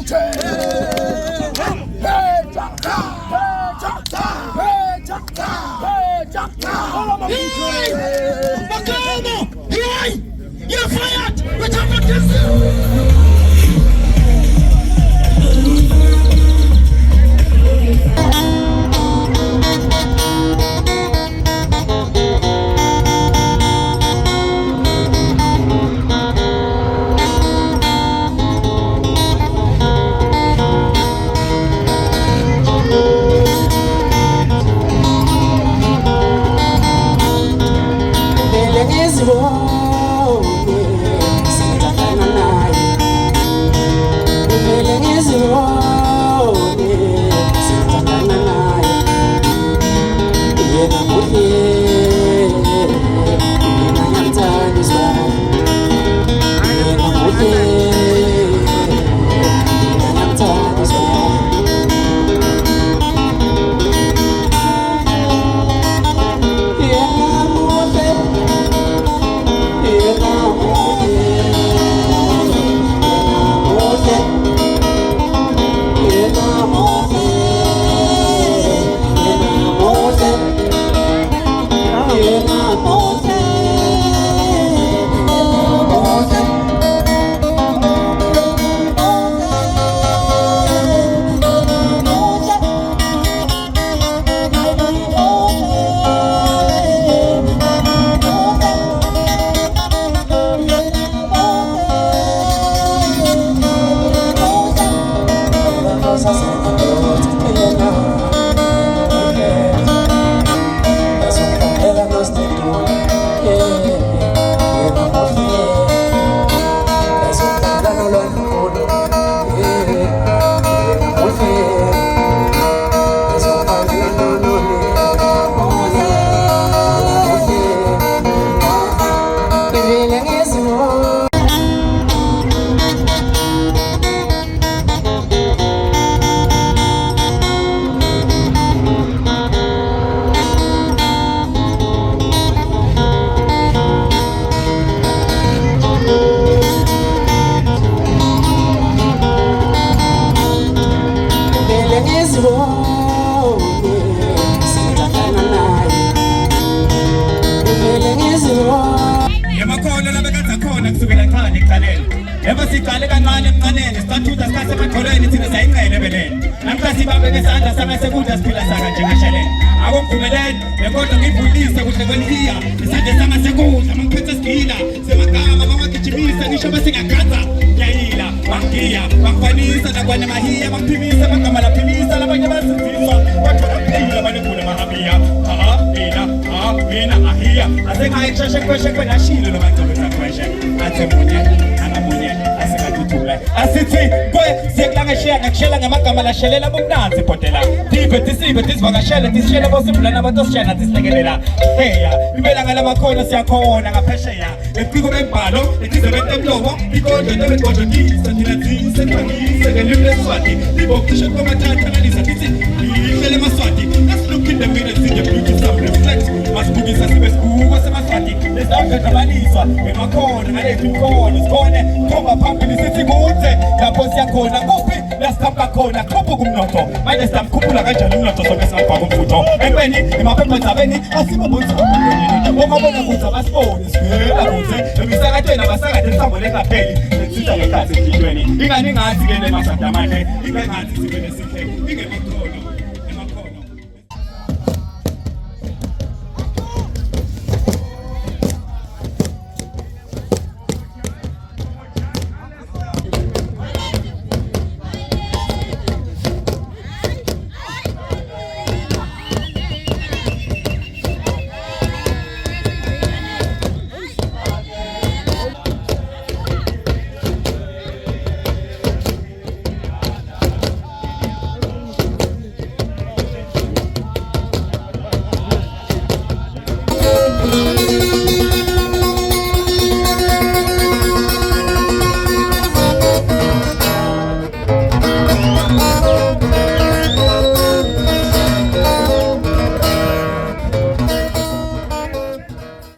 You're fired! Return back to Ebasikale kancane emncaneni sicathuda sikase emadolweni thina sayingcele ebeleni namhlanje sibambe ngesandla sangasekude siphila saka njengasheleni akumvumeleni lekodwa ngivulise kuhle kwelihiya isandla sangasekudla mangiphethe sigila semagama bangagijimisa ngisho basingagaza yayila bangiya bangifanisa nakwana mahiya bangiphimisa amagama laphimisa labanye basifiswa bathola phila banegula mahabiya mina ahiya asengayisheshe kweshe kwenashilo lomangcolo sakweshe athe munye angamunye asikatuthula asithi kwe siyakulangashiya ngakushela ngamagama lashelela bomnanzi bhodela dibe tisibe tisivakashele tisishele bosibulana batosishana tisilekelela heya impela ngalamakhono siyakhona ngaphesheya ephiko bembhalo etize betemlomo ikodwa ntobegodlotisa thinathise thangise ngelimi leswati libokisho komathatha nalisa tithi ihlele maswati let's look in the mirror see the beauty some reflect masibukisa sibe sibuko semaswati lesavekabaniswa emakhono ngalethu imkhono sikhone thomba phambili sithi kudze lapho siyakhona kuphi lasikhamba khona khuphu kumnotho manje sitamkhuphula kanjani umnotho sonke singabhaka umfutho empeni emaphephandabeni asibabonisa omabona kuze abasibone sivela kuze emisakatweni abasakade lisambole ngapheli lesitha ngekhathi empilweni ingani ngathi ke le masada manje ingengathi sibe nesihle